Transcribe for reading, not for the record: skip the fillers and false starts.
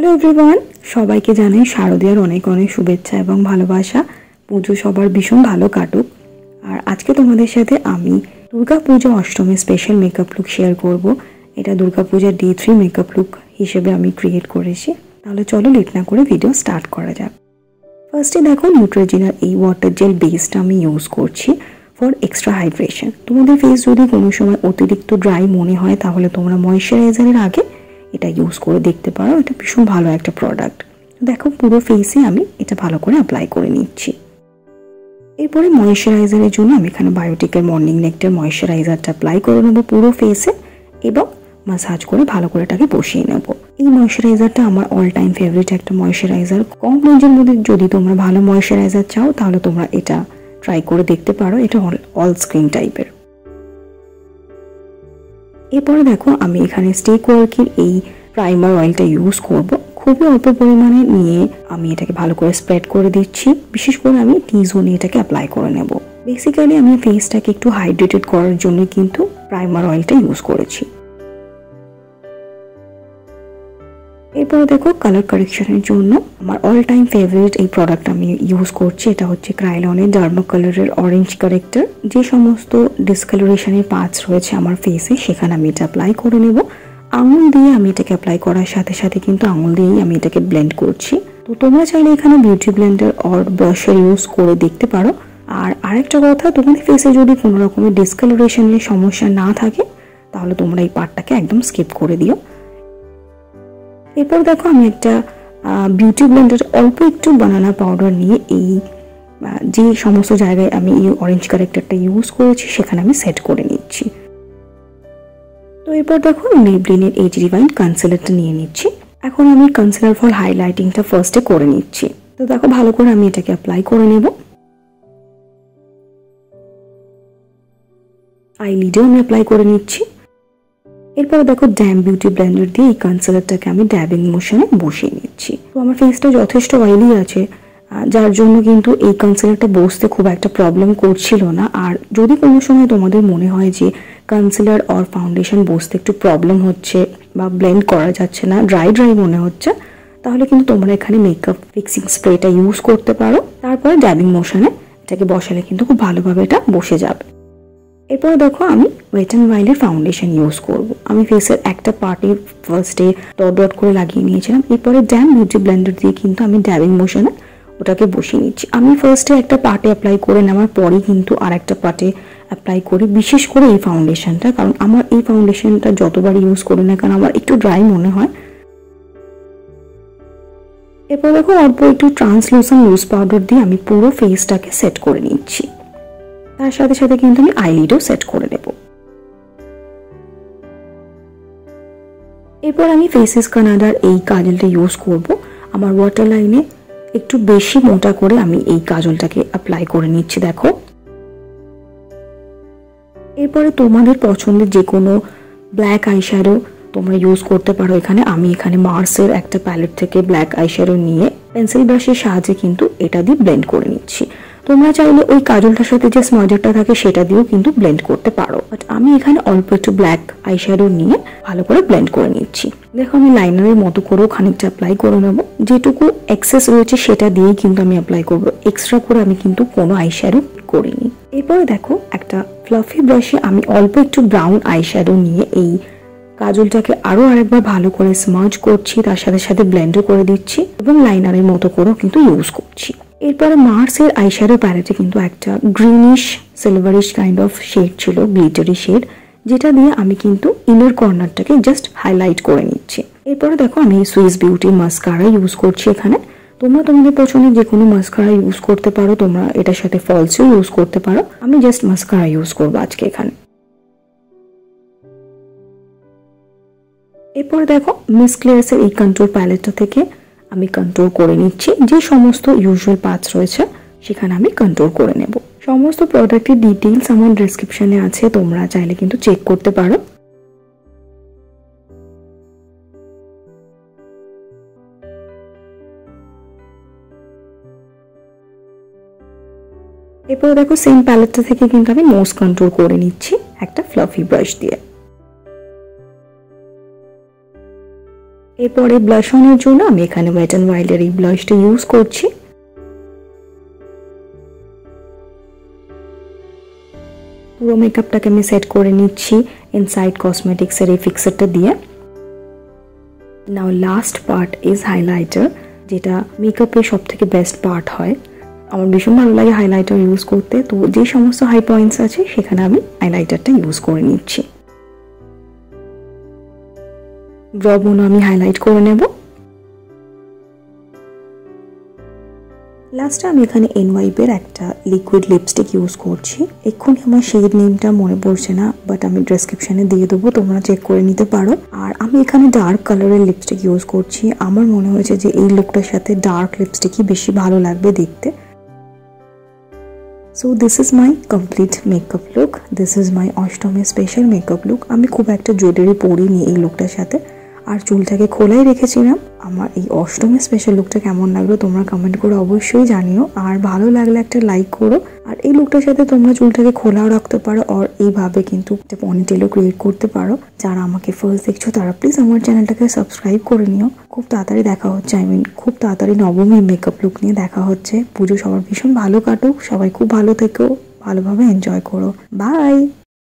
Hello everyone, সবাইকে জানাই শারদীয়ার অনেক অনেক শুভেচ্ছা এবং ভালোবাসা। পুজো সবার ভীষণ ভালো কাটুক। আর আজকে তোমাদের সাথে আমি Durga Puja Ashtami special makeup look share করব। এটা দুর্গা পূজার ডে 3 মেকআপ লুক হিসেবে আমি ক্রিয়েট করেছি। তাহলে চলো লেট না করে ভিডিও স্টার্ট করা যাক। ফার্স্টে দেখো নিউট্রোজেনার এই ওয়াটার জেল বেসটা আমি ইউজ করছি ফর এক্সট্রা হাইড্রেশন। তোমাদের ফেস যদি কোনো সময় অতিরিক্ত ড্রাই মনে হয় তাহলে তোমরা ময়েশ্চারাইজারের আগে এটা ইউজ করে দেখতে পারো। এটা ভীষণ ভালো একটা প্রোডাক্ট। দেখো পুরো ফেসে আমি এটা ভালো করে অ্যাপ্লাই করে নিচ্ছি। এরপরে ময়েশ্চারাইজারের জন্য আমি এখানে বায়োটিকের মর্নিং নেক্টার ময়েশ্চারাইজারটা অ্যাপ্লাই করে নেবো পুরো ফেসে এবং মাসাজ করে ভালো করে এটাকে বসিয়ে নেব। এই ময়েশ্চারাইজারটা আমার অল টাইম ফেভারিট একটা ময়েশ্চারাইজার। কম রেঞ্জের মধ্যে যদি তোমরা ভালো ময়েশ্চারাইজার চাও তাহলে তোমরা এটা ট্রাই করে দেখতে পারো। এটা অল স্কিন টাইপের। এরপরে দেখো আমি এখানে স্টেক ওয়ার্কের এই প্রাইমার অয়েলটা ইউজ করব। খুবই অল্প পরিমাণে নিয়ে আমি এটাকে ভালো করে স্প্রেড করে দিচ্ছি। বিশেষ করে আমি টি জোনে এটাকে অ্যাপ্লাই করে নেব। বেসিক্যালি আমি ফেসটাকে একটু হাইড্রেটেড করার জন্য কিন্তু প্রাইমার অয়েলটা ইউজ করেছি। এরপরে দেখো কালার কারেকশনের জন্য আমার অল টাইম ফেভারিট এই প্রোডাক্ট আমি ইউজ করছি। এটা হচ্ছে ক্রাইলনের ডার্মা কালারের অরেঞ্জ কারেক্টার। যে সমস্ত ডিসকালারেশনের পার্টস রয়েছে আমার ফেসে সেখানে আমি এটা অ্যাপ্লাই করে নেব। আঙুল দিয়ে আমি এটাকে অ্যাপ্লাই করার সাথে সাথে কিন্তু আঙুল দিয়েই আমি এটাকে ব্লেন্ড করছি। তো তোমরা চাইলে এখানে বিউটি ব্লেন্ডার অর ব্রাশার ইউজ করে দেখতে পারো। আর আরেকটা কথা, তোমাদের ফেসে যদি কোনো রকমের ডিসকালারেশনের সমস্যা না থাকে তাহলে তোমরা এই পার্টটাকে একদম স্কিপ করে দিও। এরপর দেখো আমি একটা বিউটি ব্লেন্ডার অল্প একটু বানানা পাউডার নিয়ে এই যে সমস্ত জায়গায় আমি এই অরেঞ্জ কারেক্টারটা ইউজ করেছি সেখানে আমি সেট করে নিচ্ছি। তো এরপর দেখো মেবলিনের এজ রিভাইন্ড কনসিলারটা নিয়ে নিচ্ছি। এখন আমি কনসিলার ফর হাইলাইটিংটা ফার্স্টে করে নিচ্ছি। তো দেখো ভালো করে আমি এটাকে অ্যাপ্লাই করে নেব। আইলিডেও আমি অ্যাপ্লাই করে নিচ্ছি। এরপরে দেখো ড্যাম বিউটি ব্লেন্ডার দিয়ে এই কনসিলারটাকে আমি ড্যাবিং মোশনে বসিয়ে নিচ্ছি। তো আমার ফেসটা যথেষ্ট অয়েলি আছে, যার জন্য কিন্তু এই কনসিলারটা বসতে খুব একটা প্রবলেম করছিল না। আর যদি কোনো সময় তোমাদের মনে হয় যে কনসিলার অর ফাউন্ডেশন বসতে একটু প্রবলেম হচ্ছে বা ব্লেন্ড করা যাচ্ছে না, ড্রাই মনে হচ্ছে, তাহলে কিন্তু তোমরা এখানে মেকআপ ফিক্সিং স্প্রেটা ইউজ করতে পারো। তারপরে ড্যাবিং মোশনে এটাকে বসালে কিন্তু খুব ভালোভাবে এটা বসে যাবে। এরপর দেখো আমি ওয়েট অ্যান্ড ওয়াইল্ডের ফাউন্ডেশন ইউজ করব। আমি ফেসের একটা পার্টে ফার্স্টে ডট ডট করে লাগিয়ে নিয়েছিলাম। এরপরে ড্যাম বিউটি ব্লেন্ডার দিয়ে কিন্তু আমি ড্যাবিং মোশনে ওটাকে বসিয়ে নিচ্ছি। আমি ফার্স্টে একটা পার্টে অ্যাপ্লাই করে নেওয়ার পরে কিন্তু আর একটা পার্টে অ্যাপ্লাই করি, বিশেষ করে এই ফাউন্ডেশনটা। কারণ আমার এই ফাউন্ডেশনটা যতবার ইউজ করি না কারণ আমার একটু ড্রাই মনে হয়। এরপর দেখো অল্প একটু ট্রান্সলুসেন্ট লুজ পাউডার দিয়ে আমি পুরো ফেসটাকে সেট করে নিচ্ছি। তার সাথে সাথে কিন্তু আমি আইলিডও সেট করে নেব। এরপর আমি ফেসেস কানাডার এই কাজলটা ইউজ করব। আমার ওয়াটার লাইনে একটু বেশি মোটা করে আমি এই কাজলটাকে অ্যাপ্লাই করে নিচ্ছি। দেখো এরপরে তোমাদের পছন্দের যে কোনো ব্ল্যাক আইশ্যাডো তোমরা ইউজ করতে পারো। আমি এখানে মার্সের একটা প্যালেট থেকে ব্ল্যাক আইশ্যাডো নিয়ে পেন্সিল ব্রাশের সাহায্যে কিন্তু এটা দিয়ে ব্লেন্ড করে নিচ্ছি। তোমরা চাইলে ওই কাজলটার সাথে যে স্মাজারটা থাকে সেটা দিয়েও কিন্তু ব্লেন্ড করতে পারো। বাট আমি এখানে অল্প একটু ব্ল্যাক আইশ্যাডো নিয়ে ভালো করে ব্লেন্ড করে নিচ্ছি। দেখো আমি লাইনারের মতো করেও খানিকটা অ্যাপ্লাই করে নেব। যেটুকু এক্সেস রয়েছে সেটা দিয়েই কিন্তু আমি অ্যাপ্লাই করব। এক্সট্রা করে আমি কিন্তু কোনো আইশ্যাডো করিনি। এরপরে দেখো একটা ফ্লাফি ব্রাশে আমি অল্প একটু ব্রাউন আইশ্যাডো নিয়ে এই কাজলটাকে আরো আরেকবার ভালো করে স্মাজ করছি, তার সাথে সাথে ব্লেন্ডও করে দিচ্ছি এবং লাইনারের মতো করেও কিন্তু ইউজ করছি। এরপরে মার্সের আইশ্যাডো প্যালেটে কিন্তু একটা greenish silverish kind of shade ছিল, গ্লিটারি শেড, যেটা দিয়ে আমি কিন্তু ইনার কর্নারটাকে জাস্ট হাইলাইট করে নিচ্ছি। এরপরে দেখো আমি সুইস বিউটি মাস্কারা ইউজ করছি এখানে। তোমরা তোমাদের পছন্দের যে কোনো মাস্কারা ইউজ করতে পারো। তোমরা এটার সাথে ফলসও ইউজ করতে পারো। আমি জাস্ট মাস্কারা ইউজ করবো আজকে এখানে। এরপর দেখো মিস ক্লেয়ার্সের এই কন্ট্রোল প্যালেটটা থেকে আমি কন্ট্রোল করে নিচ্ছি। যে সমস্ত ইউজুয়াল পার্টস রয়েছে সেখানে আমি কন্ট্রোল করে নেব। সমস্ত প্রোডাক্টের ডিটেইলস আমার ডেসক্রিপশনে আছে, তোমরা চাইলে কিন্তু চেক করতে পারো। এরপর দেখো সেম প্যালেটটা থেকে কিন্তু আমি নোজ কন্ট্রোল করে নিচ্ছি একটা ফ্লাফি ব্রাশ দিয়ে। এরপরে ব্লাশ অনের জন্য আমি এখানে ওয়েট অ্যান্ড ওয়াইল্ডের এই ব্লাশটা ইউজ করছি। পুরো মেকআপটাকে আমি সেট করে নিচ্ছি ইনসাইড কসমেটিক্সের এই ফিক্সারটা দিয়ে। নাও লাস্ট পার্ট ইজ হাইলাইটার, যেটা মেকআপের সব থেকে বেস্ট পার্ট হয়। আমার ভীষণ ভালো লাগে হাইলাইটার ইউজ করতে, তো যে সমস্ত হাই পয়েন্টস আছে সেখানে আমি হাইলাইটারটা ইউজ করে নিচ্ছি। ব্র বোনও আমি হাইলাইট করে নেব। লাস্টে আমি এখানে এনওয়াইপের একটা লিকুইড লিপস্টিক ইউজ করছি। এক্ষুনি আমার শেড নেমটা মনে পড়ছে না, বাট আমি ডেসক্রিপশনে দিয়ে দেবো, তোমরা চেক করে নিতে পারো। আর আমি এখানে ডার্ক কালারের লিপস্টিক ইউজ করছি। আমার মনে হয়েছে যে এই লুকটার সাথে ডার্ক লিপস্টিকই বেশি ভালো লাগবে দেখতে। So this is my complete makeup look, this is my Ashtami special makeup look. আমি খুব একটা জুয়েলারি পরিনি এই লুকটার সাথে, আর চুলটাকে খোলাই রেখেছিলাম। আমার এই অষ্টমী স্পেশাল লুকটা কেমন লাগলো তোমরা কমেন্ট করে অবশ্যই জানিও, আর ভালো লাগলে একটা লাইক করো। আর এই লুকটার সাথে তোমরা চুলটাকে খোলাও রাখতে পারো, আর এইভাবে কিন্তু একটা পনিটেলও ক্রিয়েট করতে পারো। যারা আমাকে ফার্স্ট দেখছো তারা প্লিজ আমার চ্যানেলটাকে সাবস্ক্রাইব করে নিও। খুব তাড়াতাড়ি দেখা হচ্ছে, খুব তাড়াতাড়ি নবমী মেকআপ লুক নিয়ে দেখা হচ্ছে। পুজো সবার ভীষণ ভালো কাটুক, সবাই খুব ভালো থেকো, ভালোভাবে এনজয় করো। বাই।